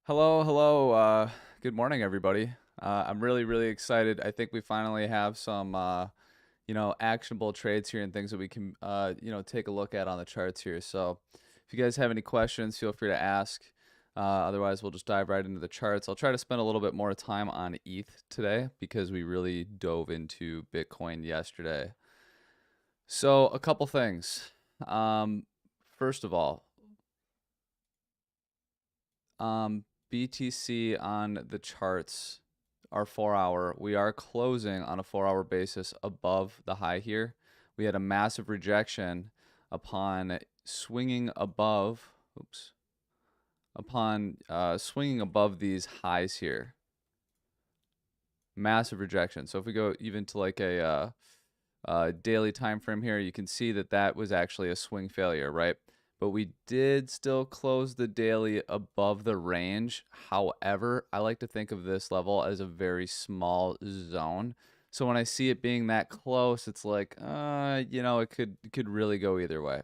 Hello, hello. Good morning, everybody. I'm really excited. I think we finally have some, actionable trades here and things that we can, take a look at on the charts here. So if you guys have any questions, feel free to ask. Otherwise, we'll just dive right into the charts. I'll try to spend a little bit more time on ETH today because we really dove into Bitcoin yesterday. So a couple things. First of all, BTC on the charts, our 4 hour, we are closing on a 4 hour basis above the high here. We had a massive rejection upon swinging above, swinging above these highs here. Massive rejection. So if we go even to like a daily time frame here, you can see that that was actually a swing failure, right? But we did still close the daily above the range. However, I like to think of this level as a very small zone. So when I see it being that close, it's like, it could really go either way.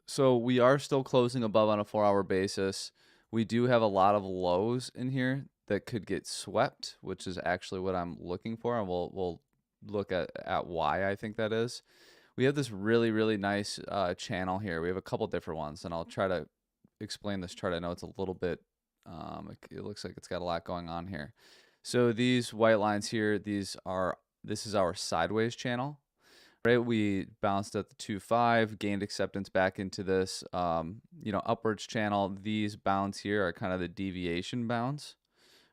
So we are still closing above on a 4 hour basis. We do have a lot of lows in here that could get swept, which is actually what I'm looking for, and we'll look at why I think that is. We have this really nice channel here. We have a couple different ones, and I'll try to explain this chart. I know it's a little bit, it looks like it's got a lot going on here. So these white lines here, this is our sideways channel. Right, we bounced at the 2.5, gained acceptance back into this, upwards channel. These bounds here are kind of the deviation bounds,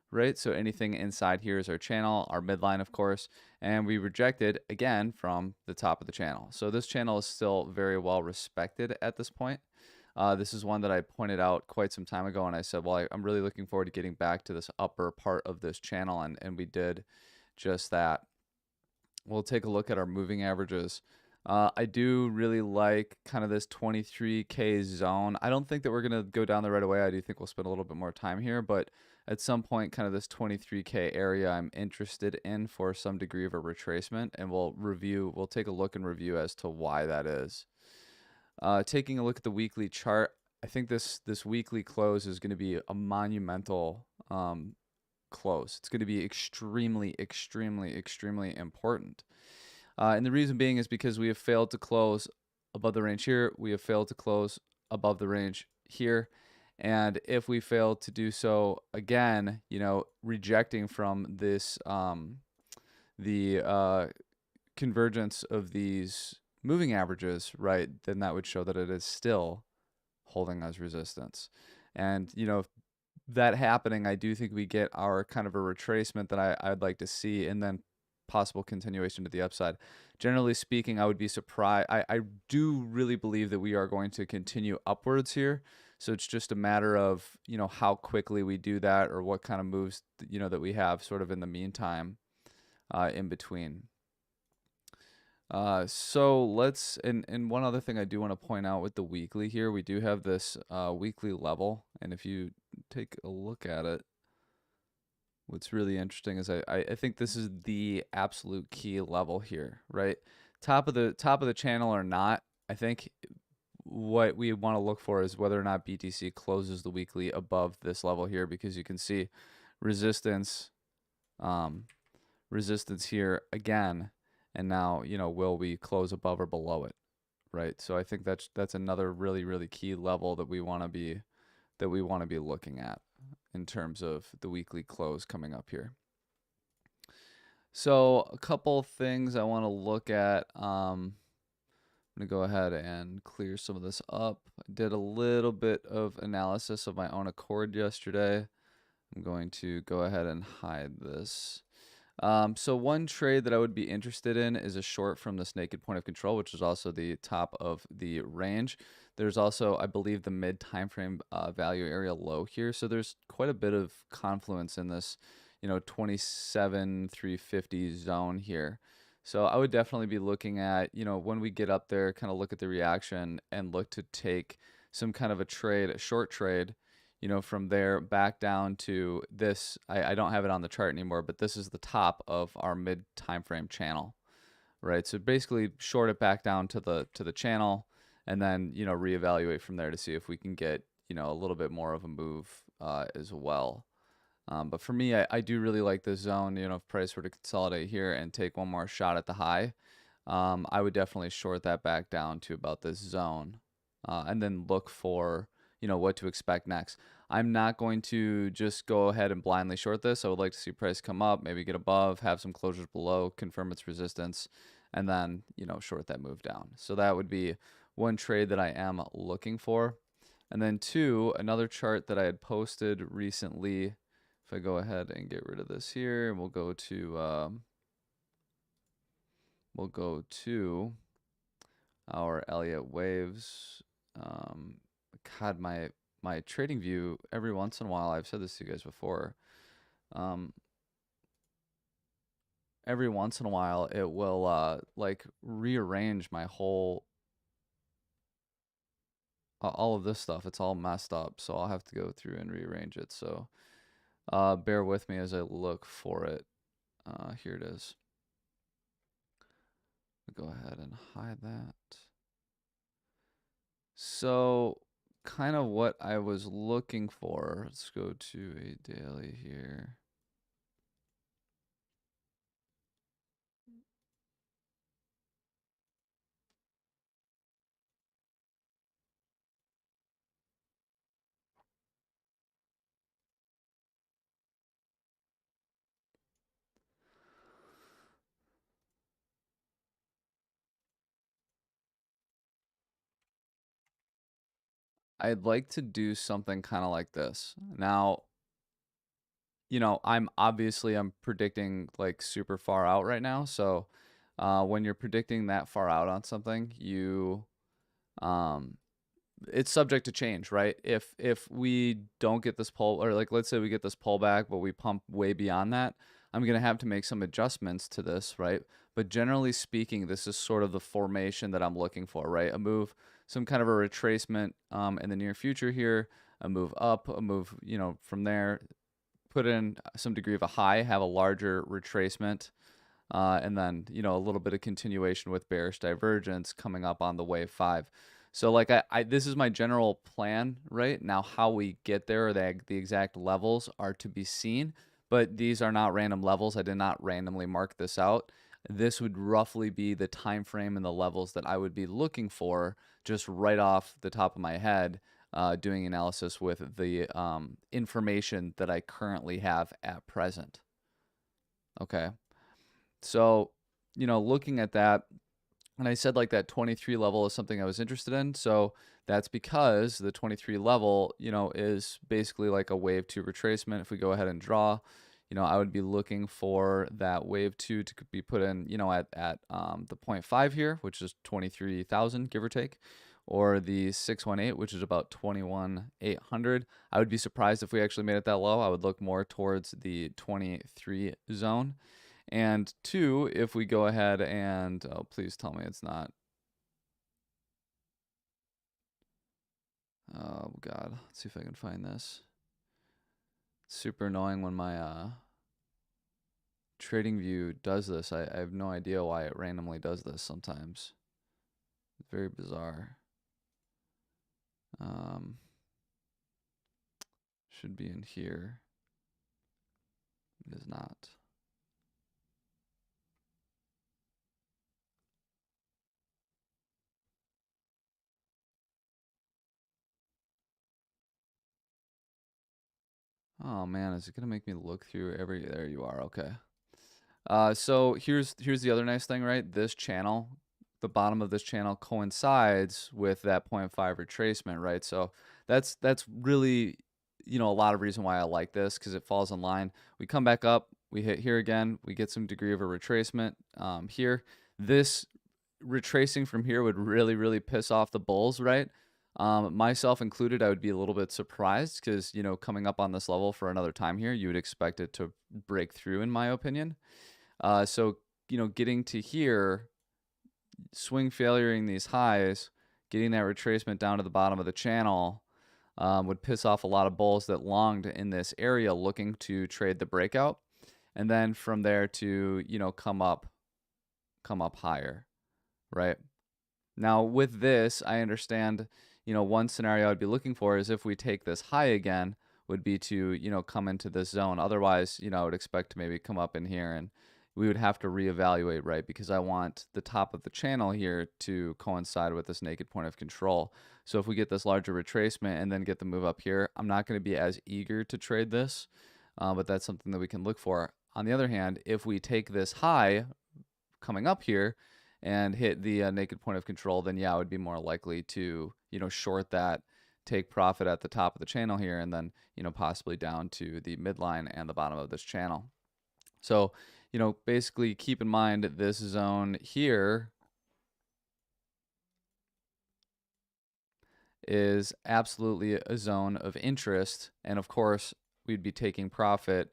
right? So anything inside here is our channel, our midline, of course, and we rejected again from the top of the channel. So this channel is still very well respected at this point. This is one that I pointed out quite some time ago, and I said, well, I'm really looking forward to getting back to this upper part of this channel, and we did just that. We'll take a look at our moving averages. I do really like kind of this 23K zone. I don't think that we're going to go down there right away. I do think we'll spend a little bit more time here, but at some point, kind of this 23K area I'm interested in for some degree of a retracement, and we'll take a look and review as to why that is. Taking a look at the weekly chart, I think this weekly close is going to be a monumental close. It's going to be extremely important. And the reason being is because we have failed to close above the range here. We have failed to close above the range here. And if we fail to do so again, rejecting from this, the convergence of these moving averages, right, then that would show that it is still holding as resistance. And, that happening, I do think we get our kind of a retracement that I'd like to see, and then possible continuation to the upside. Generally speaking, I would be surprised. I do really believe that we are going to continue upwards here. So it's just a matter of, how quickly we do that, or what kind of moves, that we have sort of in the meantime, in between. So let's, and one other thing I do want to point out with the weekly here, we do have this weekly level, and if you take a look at it, what's really interesting is I think this is the absolute key level here, right? Top of the channel or not, I think what we want to look for is whether or not BTC closes the weekly above this level here, because you can see resistance, resistance here again, and now, will we close above or below it, right? So I think that's another really key level that we want to be looking at in terms of the weekly close coming up here. So a couple things I want to look at. I'm going to go ahead and clear some of this up. I did a little bit of analysis of my own accord yesterday. I'm going to go ahead and hide this. So one trade that I would be interested in is a short from this naked point of control, which is also the top of the range. There's also, I believe, the mid time frame value area low here. So there's quite a bit of confluence in this, 27,350 zone here. So I would definitely be looking at, when we get up there, kind of look at the reaction and look to take some kind of a trade, a short trade, from there back down to this. I don't have it on the chart anymore, but this is the top of our mid time frame channel, right? So basically short it back down to the channel, and then, reevaluate from there to see if we can get, you know, a little bit more of a move as well. But for me, I do really like this zone. You know, if price were to consolidate here and take one more shot at the high, I would definitely short that back down to about this zone, and then look for, you know, what to expect next. I'm not going to just go ahead and blindly short this. I would like to see price come up, maybe get above, have some closures below, confirm its resistance, and then, you know, short that move down. So that would be one trade that I am looking for. And then two, another chart that I had posted recently. If I go ahead and get rid of this here, we'll go to our Elliott waves. God, my trading view, every once in a while, I've said this to you guys before, every once in a while it will like rearrange my whole all of this stuff. It's all messed up, so I'll have to go through and rearrange it. So bear with me as I look for it. Here it is. Go ahead and hide that. So kind of what I was looking for. Let's go to a daily here. I'd like to do something kind of like this. Now, you know, I'm predicting like super far out right now. So when you're predicting that far out on something, um, it's subject to change, right? If we don't get this pull, or like let's say we get this pullback, but we pump way beyond that, I'm gonna have to make some adjustments to this, right? But generally speaking, this is sort of the formation that I'm looking for, right? A move, some kind of a retracement in the near future here, a move up, a move, you know, from there, put in some degree of a high, have a larger retracement, and then, you know, a little bit of continuation with bearish divergence coming up on the wave 5. So like this is my general plan right now. How we get there, or the exact levels are to be seen, but these are not random levels. I did not randomly mark this out. This would roughly be the time frame and the levels that I would be looking for just right off the top of my head, doing analysis with the information that I currently have at present. Okay. So, you know, looking at that, and I said like that 23 level is something I was interested in. So that's because the 23 level, you know, is basically like a wave 2 retracement. If we go ahead and draw, you know, I would be looking for that wave 2 to be put in, you know, at the 0.5 here, which is 23,000, give or take, or the 618, which is about 21,800. I would be surprised if we actually made it that low. I would look more towards the 23 zone. And two, if we go ahead and, oh, please tell me it's not. Oh, God. Let's see if I can find this. It's super annoying when my trading view does this. I have no idea why it randomly does this sometimes. It's very bizarre. Should be in here. It is not. Oh man, is it gonna make me look through every? There you are. Okay. So here's the other nice thing, right? This channel, the bottom of this channel coincides with that 0.5 retracement, right? So that's really, you know, a lot of reason why I like this, because it falls in line. We come back up, we hit here again, we get some degree of a retracement here. This retracing from here would really piss off the bulls, right? Myself included, I would be a little bit surprised because, you know, coming up on this level for another time here, you would expect it to break through, in my opinion. So, you know, getting to here, swing failuring these highs, getting that retracement down to the bottom of the channel would piss off a lot of bulls that longed in this area looking to trade the breakout. And then from there to, you know, come up higher, right? Now with this, I understand, one scenario I'd be looking for is if we take this high again, would be to, come into this zone. Otherwise, I would expect to maybe come up in here and we would have to reevaluate, right? Because I want the top of the channel here to coincide with this naked point of control. So if we get this larger retracement and then get the move up here, I'm not going to be as eager to trade this, but that's something that we can look for. On the other hand, if we take this high coming up here and hit the naked point of control, then yeah, I would be more likely to, short that, take profit at the top of the channel here, and then, possibly down to the midline and the bottom of this channel. So, basically keep in mind this zone here is absolutely a zone of interest. And of course, we'd be taking profit,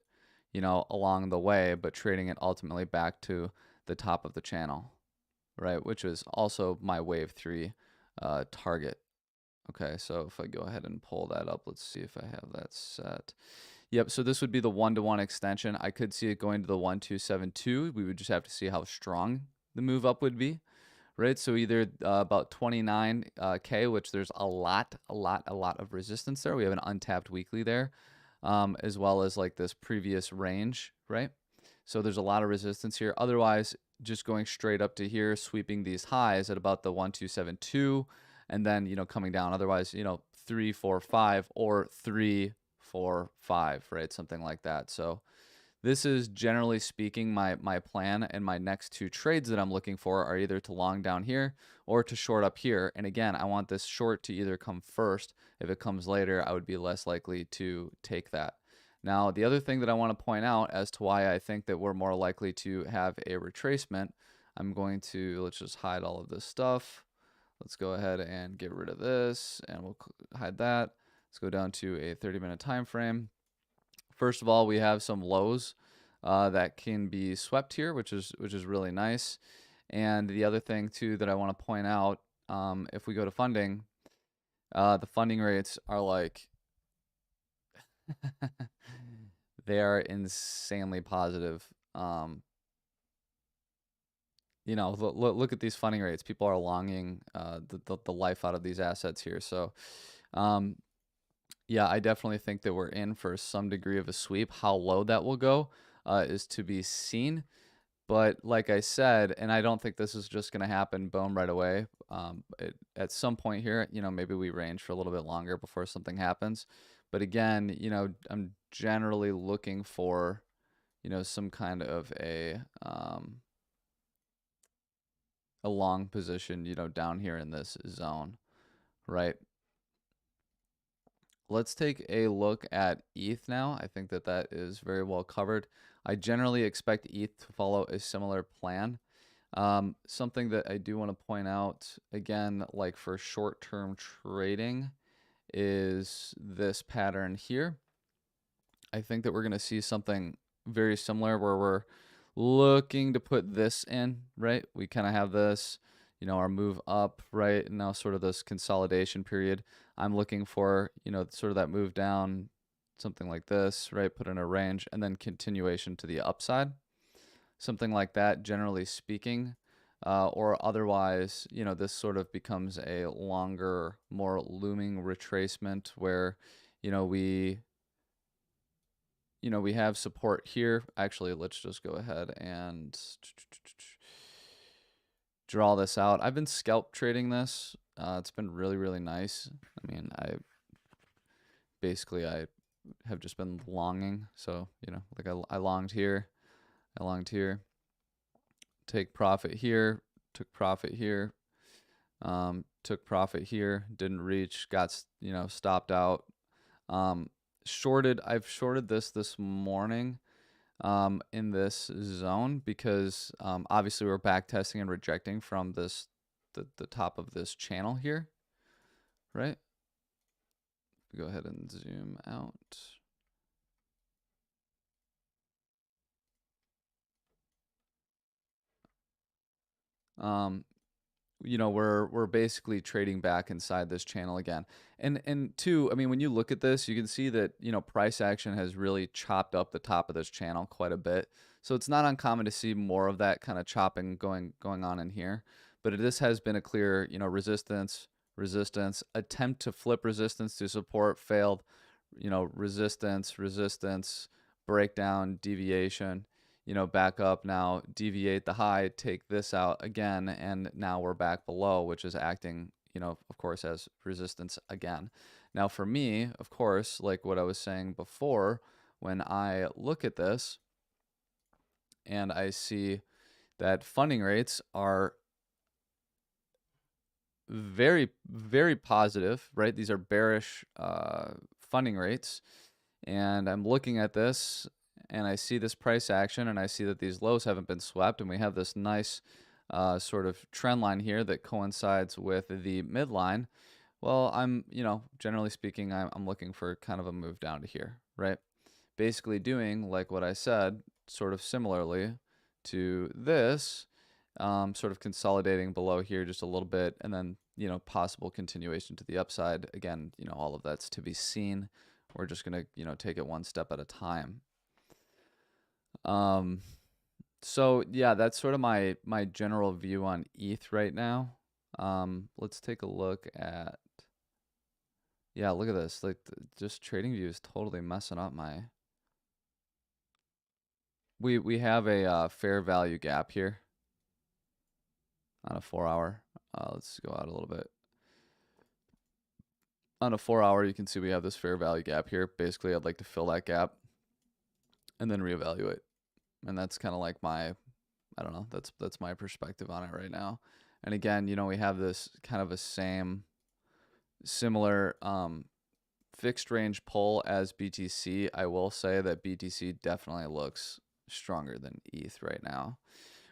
along the way, but trading it ultimately back to the top of the channel, right? Which is also my wave 3 target. Okay, so if I go ahead and pull that up, let's see if I have that set. Yep, so this would be the 1-to-1 extension. I could see it going to the 1-2-7-2. We would just have to see how strong the move up would be, right? So either about 29K, which there's a lot of resistance there. We have an untapped weekly there, as well as like this previous range, right? So there's a lot of resistance here. Otherwise, just going straight up to here, sweeping these highs at about the 1-2-7-2, and then, coming down. Otherwise, 3, 4, 5, or 3, 4, 5, right? Something like that. So this is generally speaking my plan, and my next 2 trades that I'm looking for are either to long down here or to short up here. And again, I want this short to either come first. If it comes later, I would be less likely to take that. Now, the other thing that I want to point out as to why I think that we're more likely to have a retracement, I'm going to, let's just hide all of this stuff. Let's go ahead and get rid of this, and we'll hide that. Let's go down to a 30-minute time frame. First of all, we have some lows that can be swept here, which is really nice. And the other thing too that I want to point out, if we go to funding, the funding rates are like they are insanely positive. Look at these funding rates. People are longing the life out of these assets here. So, yeah, I definitely think that we're in for some degree of a sweep. How low that will go is to be seen. But like I said, and I don't think this is just going to happen, boom, right away. At some point here, maybe we range for a little bit longer before something happens. But again, I'm generally looking for, some kind of a long position, down here in this zone, right? Let's take a look at ETH now. I think that that is very well covered. I generally expect ETH to follow a similar plan. Something that I do want to point out, again, like for short-term trading, is this pattern here. I think that we're going to see something very similar where we're looking to put this in, right? We kind of have this, our move up, right? And now sort of this consolidation period. I'm looking for, sort of that move down, something like this, right? Put in a range and then continuation to the upside. Something like that, generally speaking. Or otherwise, this sort of becomes a longer, more looming retracement where, we have support here. Actually, let's just go ahead and draw this out. I've been scalp trading this. It's been really, really nice. I mean, I have just been longing. So, like I longed here, take profit here, took profit here, took profit here, didn't reach, got, stopped out. I've shorted this morning in this zone because obviously we're back testing and rejecting from this the top of this channel here, right? Go ahead and zoom out. We're basically trading back inside this channel again. And two, I mean, when you look at this, you can see that, price action has really chopped up the top of this channel quite a bit. So it's not uncommon to see more of that kind of chopping going on in here. But this has been a clear, resistance, resistance, attempt to flip resistance to support, failed, resistance, resistance, breakdown, deviation, back up now, deviate the high, take this out again, and now we're back below, which is acting, of course, as resistance again. Now for me, of course, like what I was saying before, when I look at this and I see that funding rates are very, very positive, right? These are bearish funding rates. And I'm looking at this and I see this price action and I see that these lows haven't been swept, and we have this nice sort of trend line here that coincides with the midline. Well, I'm, generally speaking, I'm looking for kind of a move down to here, right? Basically doing like what I said, sort of similarly to this, sort of consolidating below here just a little bit, and then, possible continuation to the upside. Again, all of that's to be seen. We're just going to, take it one step at a time. So yeah, that's sort of my general view on ETH right now. Let's take a look at, yeah, look at this. Like just trading view is totally messing up my, we have a fair value gap here on a 4-hour. Let's go out a little bit. On a 4-hour, you can see we have this fair value gap here. Basically, I'd like to fill that gap and then reevaluate. And that's kind of like my, I don't know, that's my perspective on it right now. And again, we have this kind of a similar fixed range pull as BTC. I will say that BTC definitely looks stronger than ETH right now,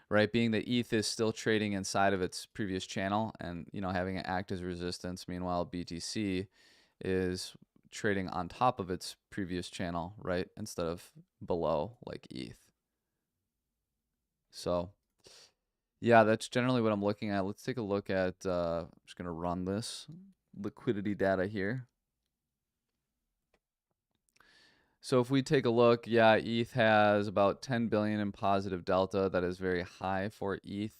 right? Being that ETH is still trading inside of its previous channel and, having it act as resistance. Meanwhile, BTC is trading on top of its previous channel, right? Instead of below like ETH. So yeah, that's generally what I'm looking at. Let's take a look at, I'm just going to run this liquidity data here. So if we take a look, yeah, ETH has about 10 billion in positive delta. That is very high for ETH.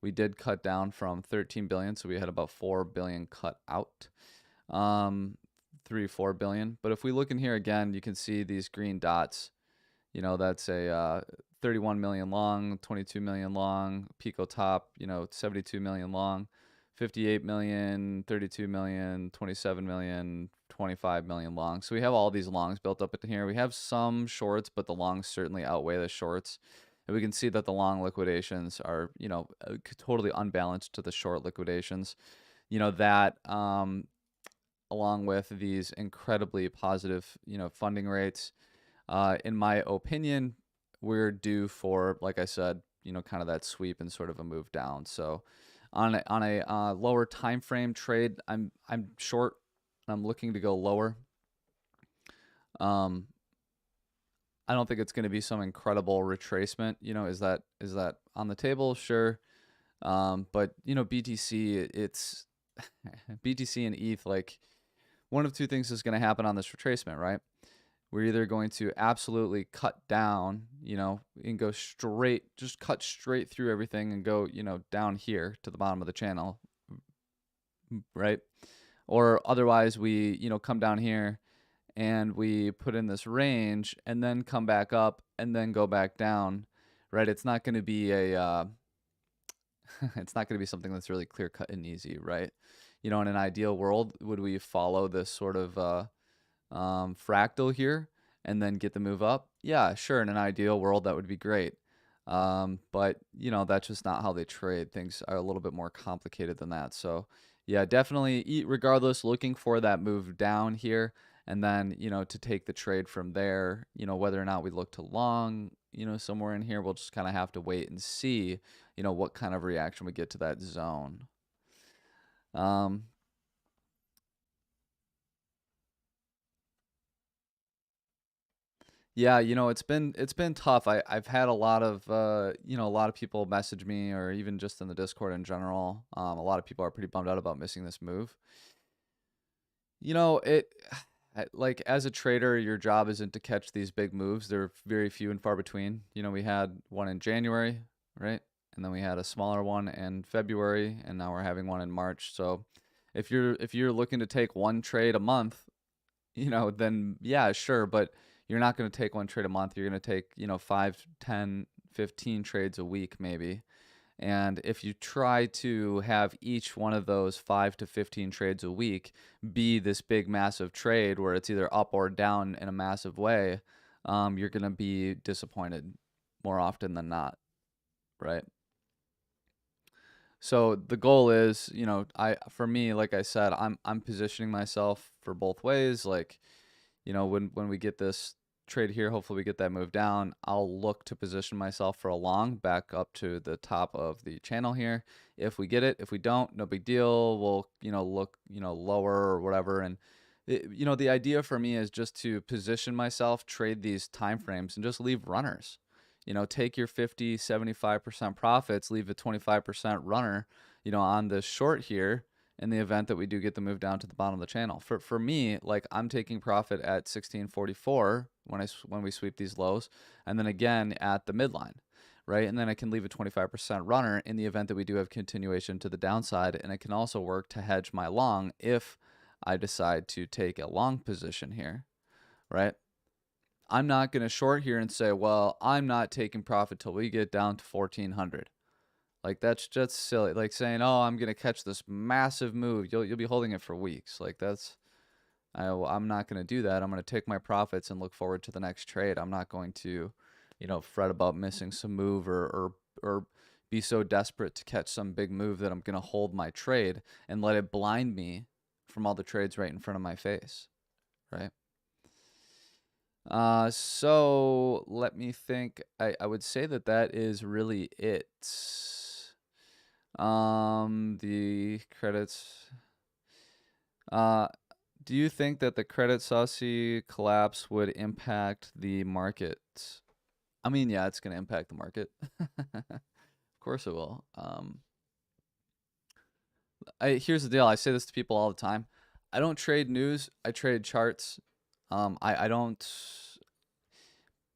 We did cut down from 13 billion, so we had about 4 billion cut out. 4 billion. But if we look in here again, you can see these green dots. That's a 31 million long, 22 million long, Pico top, 72 million long, 58 million, 32 million, 27 million, 25 million long. So we have all these longs built up in here. We have some shorts, but the longs certainly outweigh the shorts. And we can see that the long liquidations are, totally unbalanced to the short liquidations. That along with these incredibly positive, funding rates, in my opinion, we're due for, like I said, kind of that sweep and sort of a move down. So on a lower time frame trade, I'm short. I'm looking to go lower. I don't think it's going to be some incredible retracement. Is that on the table? Sure. But BTC, it's BTC and ETH, like one of two things is going to happen on this retracement, right? We're either going to absolutely cut down, and go straight, just cut straight through everything and go, down here to the bottom of the channel, right? Or otherwise we, come down here and we put in this range and then come back up and then go back down, right? It's not going to be a, it's not going to be something that's really clear cut and easy, right? In an ideal world, would we follow this sort of fractal here and then get the move up? Yeah, sure. In an ideal world, that would be great. But that's just not how they trade. Things are a little bit more complicated than that. So yeah, definitely, regardless, looking for that move down here, and then, to take the trade from there. Whether or not we look to long, somewhere in here, we'll just kind of have to wait and see, what kind of reaction we get to that zone. Yeah, it's been tough. I've had a lot of a lot of people message me, or even just in the Discord in general. A lot of people are pretty bummed out about missing this move. It like as a trader, your job isn't to catch these big moves. They're very few and far between. We had one in January, right? And then we had a smaller one in February, and now we're having one in March. So If you're looking to take one trade a month, then yeah, sure, but you're not going to take one trade a month. You're going to take, 5, 10, 15 trades a week maybe. And if you try to have each one of those 5 to 15 trades a week be this big, massive trade where it's either up or down in a massive way, you're going to be disappointed more often than not, right? So the goal is, for me, like I said, I'm positioning myself for both ways. Like, when we get this trade here, hopefully we get that move down, I'll look to position myself for a long back up to the top of the channel here. If we get it, if we don't, no big deal. We'll, look, lower or whatever. And, the idea for me is just to position myself, trade these time frames, and just leave runners. Take your 50, 75% profits, leave a 25% runner, on this short here in the event that we do get the move down to the bottom of the channel. For me, like I'm taking profit at 1644 when we sweep these lows, and then again at the midline, right? And then I can leave a 25% runner in the event that we do have continuation to the downside, and it can also work to hedge my long if I decide to take a long position here, right? I'm not going to short here and say, well, I'm not taking profit till we get down to 1400. Like that's just silly. Like saying, "Oh, I'm gonna catch this massive move." You'll be holding it for weeks. Like I'm not gonna do that. I'm gonna take my profits and look forward to the next trade. I'm not going to, fret about missing some move or be so desperate to catch some big move that I'm gonna hold my trade and let it blind me from all the trades right in front of my face, right? So let me think. I would say that is really it. The credits. Do you think that the credit saucy collapse would impact the market? I mean, yeah, it's going to impact the market. Of course it will. Here's the deal. I say this to people all the time. I don't trade news. I trade charts. I don't.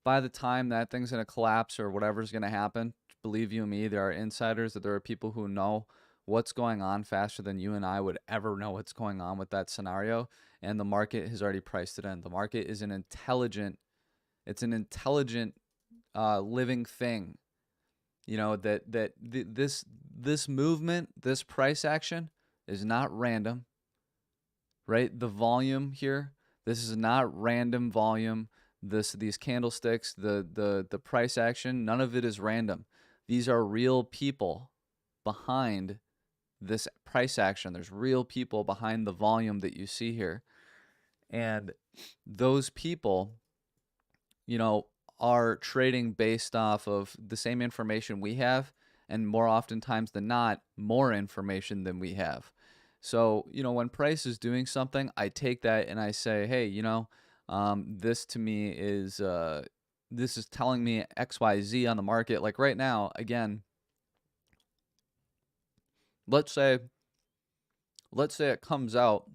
By the time that thing's going to collapse or whatever's going to happen, believe you me, there are insiders, that there are people who know what's going on faster than you and I would ever know what's going on with that scenario, and the market has already priced it in. The market is an intelligent living thing. This movement, this price action is not random, right? The volume here, this is not random volume. These candlesticks, the price action, none of it is random. These are real people behind this price action. There's real people behind the volume that you see here. And those people, are trading based off of the same information we have, and more oftentimes than not, more information than we have. So, when price is doing something, I take that and I say, hey, this to me is this is telling me XYZ on the market. Like right now, again, let's say it comes out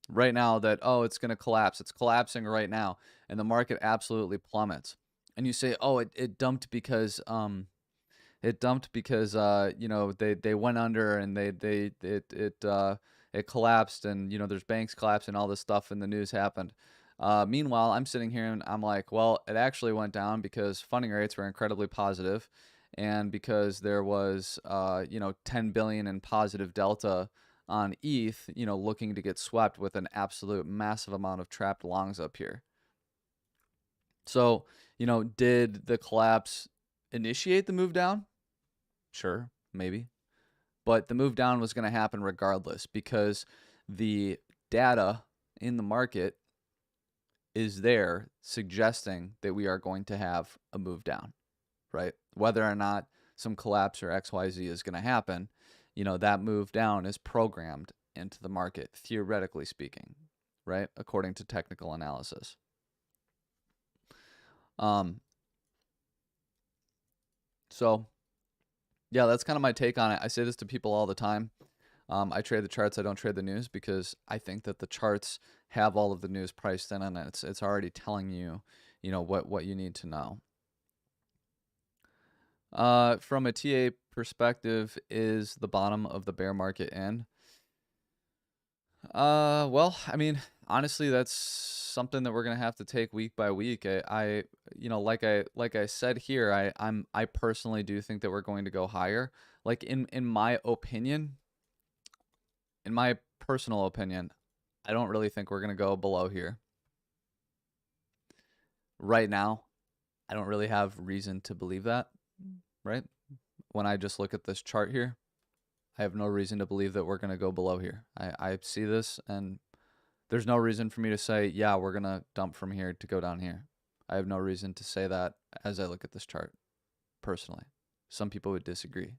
right now that, oh, it's going to collapse. It's collapsing right now, and the market absolutely plummets. And you say, oh, it dumped because they went under, and it collapsed, and there's banks collapsing, all this stuff in the news happened. Meanwhile, I'm sitting here and I'm like, well, it actually went down because funding rates were incredibly positive, and because there was 10 billion in positive delta on ETH, looking to get swept with an absolute massive amount of trapped longs up here. So, did the collapse initiate the move down? Sure, maybe. But the move down was going to happen regardless, because the data in the market is there suggesting that we are going to have a move down, right? Whether or not some collapse or XYZ is going to happen, that move down is programmed into the market, theoretically speaking, right? According to technical analysis. So yeah, that's kind of my take on it. I say this to people all the time. I trade the charts. I don't trade the news, because I think that the charts have all of the news priced in, and it's already telling you, what you need to know. From a TA perspective, is the bottom of the bear market in? Well, I mean, honestly, that's something that we're gonna have to take week by week. You know, like I said here, I personally do think that we're going to go higher. Like in my opinion, in my personal opinion, I don't really think we're gonna go below here right now. I don't really have reason to believe that, right? When I just look at this chart here, I have no reason to believe that we're gonna go below here. I see this and there's no reason for me to say, yeah, we're going to dump from here to go down here. I have no reason to say that as I look at this chart, personally. Some people would disagree.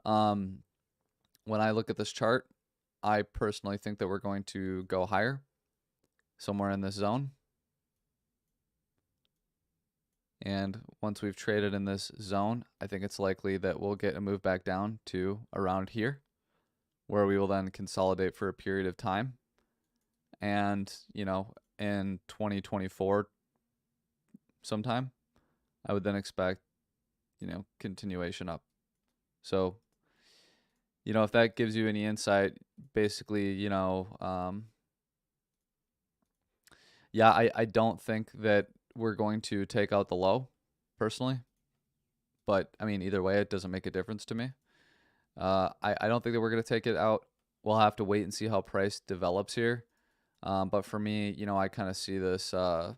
Um, when I look at this chart, I personally think that we're going to go higher, somewhere in this zone. And once we've traded in this zone, I think it's likely that we'll get a move back down to around here, where we will then consolidate for a period of time. And, you know, in 2024 sometime, I would then expect, you know, continuation up. So, you know, if that gives you any insight, basically, you know, yeah, I don't think that we're going to take out the low, personally. But, I mean, either way, it doesn't make a difference to me. I don't think that we're going to take it out. We'll have to wait and see how price develops here. But for me, you know, I kind of see this, you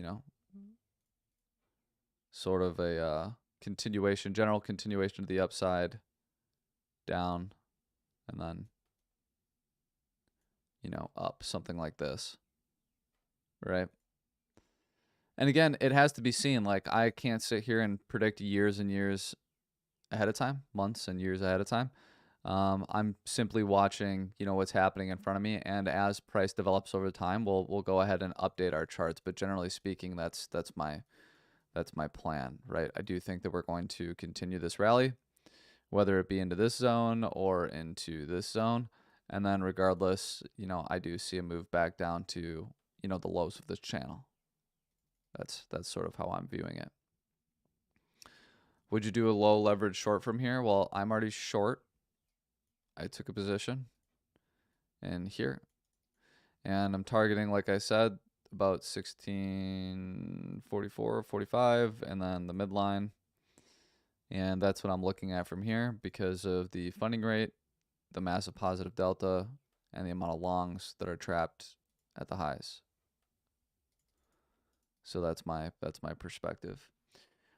know, sort of a continuation, general continuation to the upside, down, and then, you know, up, something like this, right? And again, it has to be seen. Like, I can't sit here and predict years and years ahead of time, months and years ahead of time. I'm simply watching, you know, what's happening in front of me, and as price develops over time, we'll go ahead and update our charts. But generally speaking, that's my plan, right? I do think that we're going to continue this rally, whether it be into this zone or into this zone. And then regardless, you know, I do see a move back down to, you know, the lows of this channel. That's sort of how I'm viewing it. Would you do a low leverage short from here? Well, I'm already short. I took a position in here, and I'm targeting, like I said, about 1644, 45, and then the midline. And that's what I'm looking at from here because of the funding rate, the massive positive delta, and the amount of longs that are trapped at the highs. So that's my perspective.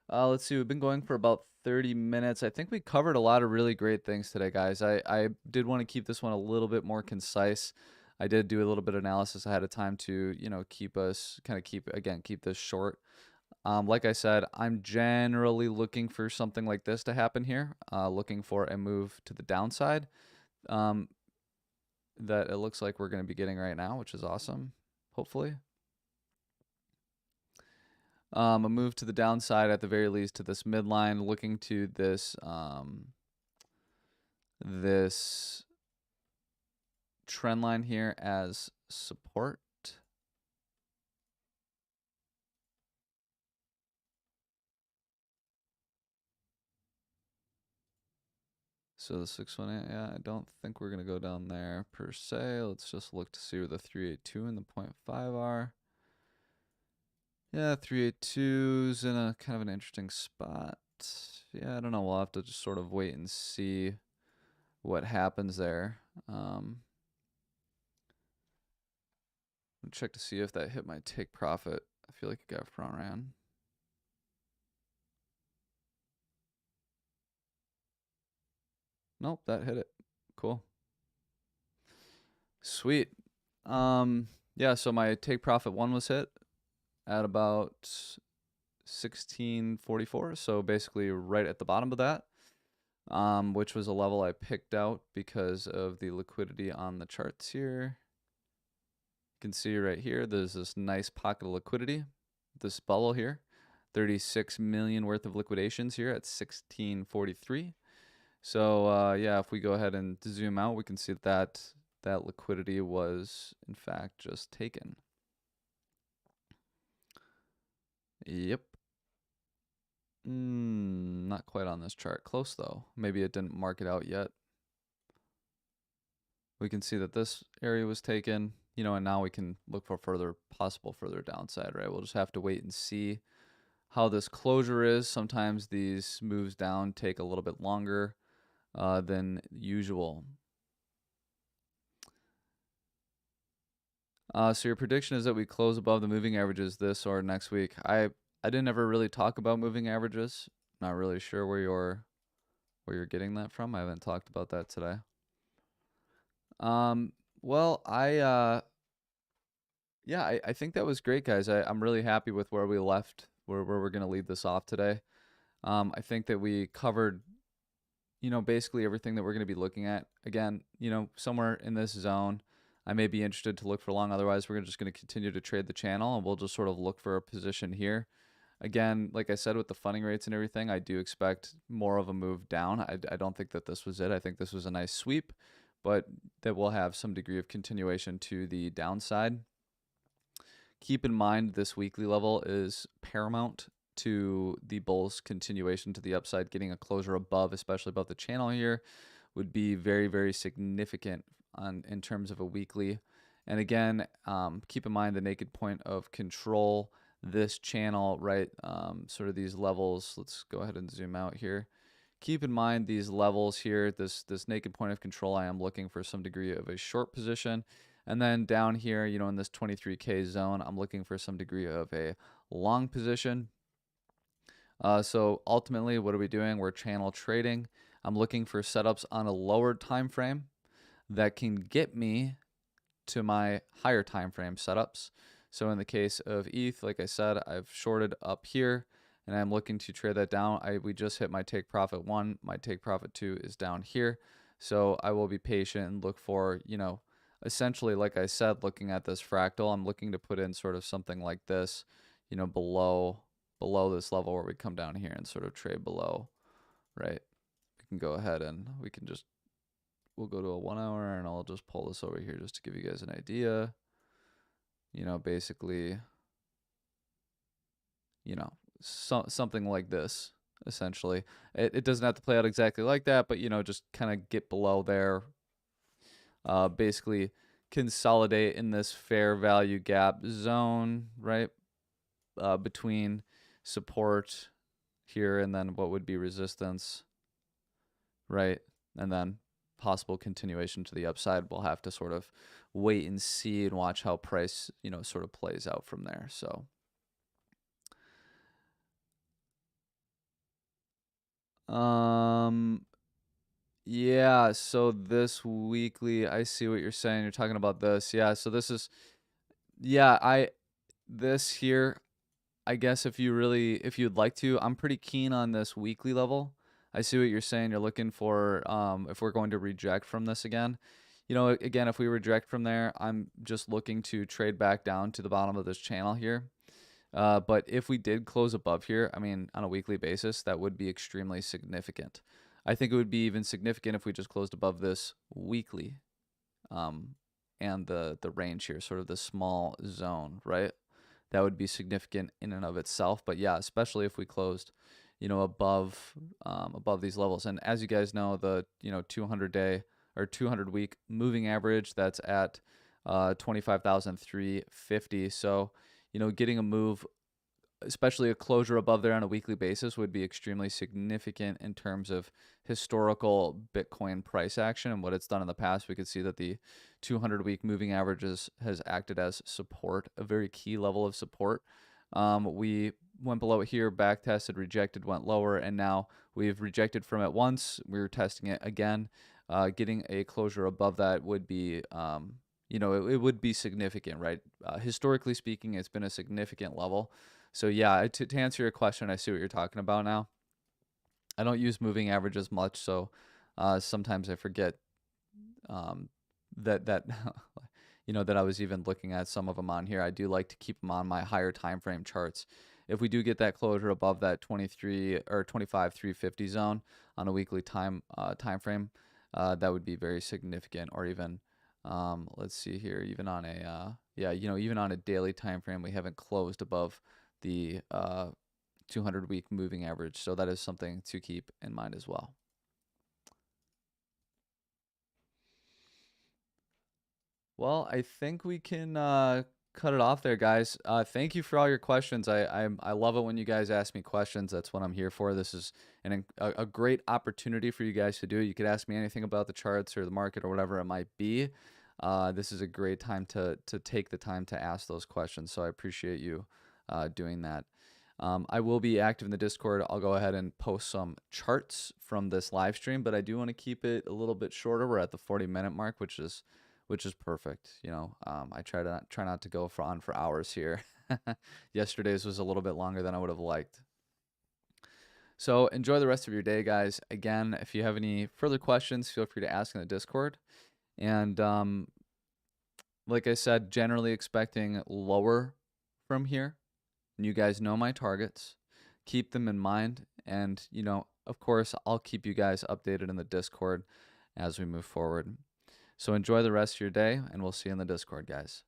Let's see. We've been going for about 30 minutes. I think we covered a lot of really great things today, guys. I did want to keep this one a little bit more concise. I did do a little bit of analysis ahead of time to, you know, keep this short. Like I said, I'm generally looking for something like this to happen here, looking for a move to the downside that it looks like we're going to be getting right now, which is awesome, hopefully. A move to the downside at the very least to this midline, looking to this this trend line here as support. So the 618, yeah, I don't think we're gonna go down there per se. Let's just look to see where the 382 and the 0.5 are. Yeah, 382's in a kind of an interesting spot. Yeah, I don't know. We'll have to just sort of wait and see what happens there. Check to see if that hit my take profit. I feel like it got front ran. Nope, that hit it. Cool. Sweet. Yeah, so my take profit one was hit at about 1644, so basically right at the bottom of that, which was a level I picked out because of the liquidity on the charts here. You can see right here, there's this nice pocket of liquidity, this bubble here, 36 million worth of liquidations here at 1643. So yeah, if we go ahead and zoom out, we can see that that liquidity was in fact just taken. Yep. Not quite on this chart. Close though. Maybe it didn't mark it out yet. we can see that this area was taken, you know, and now we can look for possible further downside, right? We'll just have to wait and see how this closure is. Sometimes these moves down take a little bit longer than usual. So your prediction is that we close above the moving averages this or next week. I didn't ever really talk about moving averages. Not really sure where you're getting that from. I haven't talked about that today. Well, I think that was great, guys. I'm really happy with where we left, where we're gonna lead this off today. I think that we covered, you know, basically everything that we're gonna be looking at. Again, you know, somewhere in this zone, I may be interested to look for long. Otherwise, we're just gonna continue to trade the channel, and we'll just sort of look for a position here. Again, like I said, with the funding rates and everything, I do expect more of a move down. I don't think that this was it. I think this was a nice sweep, but that will have some degree of continuation to the downside. Keep in mind this weekly level is paramount to the bull's continuation to the upside. Getting a closure above, especially above the channel here, would be very, very significant in terms of a weekly. And again, keep in mind the naked point of control, this channel, right? Sort of these levels. Let's go ahead and zoom out here. Keep in mind these levels here, this naked point of control. I am looking for some degree of a short position. And then down here, you know, in this 23K zone, I'm looking for some degree of a long position. So ultimately, what are we doing? We're channel trading. I'm looking for setups on a lower time frame that can get me to my higher time frame setups. So in the case of ETH, like I said, I've shorted up here and I'm looking to trade that down. We just hit my take profit 1. My take profit 2 is down here. So I will be patient and look for, you know, essentially, like I said, looking at this fractal, I'm looking to put in sort of something like this, you know, below this level where we come down here and sort of trade below, right? We can go ahead and we'll go to a 1 hour and I'll just pull this over here just to give you guys an idea. You know, basically, you know, something like this, essentially. It doesn't have to play out exactly like that, but, you know, just kind of get below there. Basically consolidate in this fair value gap zone, right? Between support here and then what would be resistance, right? And then possible continuation to the upside. We'll have to sort of wait and see and watch how price, you know, sort of plays out from there. So yeah, so this weekly, I see what you're saying. You're talking about this. Yeah, so this is, yeah, this here, I guess if you'd like to, I'm pretty keen on this weekly level. I see what you're saying. You're looking for, if we're going to reject from this again. You know, again, if we reject from there, I'm just looking to trade back down to the bottom of this channel here. But if we did close above here, I mean, on a weekly basis, that would be extremely significant. I think it would be even significant if we just closed above this weekly, and the range here, sort of the small zone, right? That would be significant in and of itself. But yeah, especially if we closed, you know, above these levels. And as you guys know, the 200-day or 200-week moving average, that's at 25,350. So, you know, getting a move, especially a closure above there on a weekly basis, would be extremely significant in terms of historical Bitcoin price action and what it's done in the past. We could see that the 200-week moving averages has acted as support, a very key level of support. We went below it here, back tested, rejected, went lower, and now we've rejected from it once. We're testing it again. Getting a closure above that would be, you know, it would be significant, right? Historically speaking, it's been a significant level. So yeah, to answer your question, I see what you're talking about now. I don't use moving averages much, so sometimes I forget that you know, that I was even looking at some of them on here. I do like to keep them on my higher time frame charts. If we do get that closure above that 23 or 25,350 zone on a weekly time frame, that would be very significant. Or even let's see here, even on a even on a daily time frame, we haven't closed above the 200-week moving average. So that is something to keep in mind as well. Well, I think we can cut it off there, guys. Thank you for all your questions. I love it when you guys ask me questions. That's what I'm here for. This is a great opportunity for you guys to do it. You could ask me anything about the charts or the market or whatever it might be. This is a great time to take the time to ask those questions. So I appreciate you doing that. I will be active in the Discord. I'll go ahead and post some charts from this live stream, but I do want to keep it a little bit shorter. We're at the 40-minute mark, which is perfect. You know, I try not to go on for hours here. Yesterday's was a little bit longer than I would have liked. So enjoy the rest of your day, guys. Again, if you have any further questions, feel free to ask in the Discord. And like I said, generally expecting lower from here. And you guys know my targets. Keep them in mind. And, you know, of course, I'll keep you guys updated in the Discord as we move forward. So enjoy the rest of your day, and we'll see you in the Discord, guys.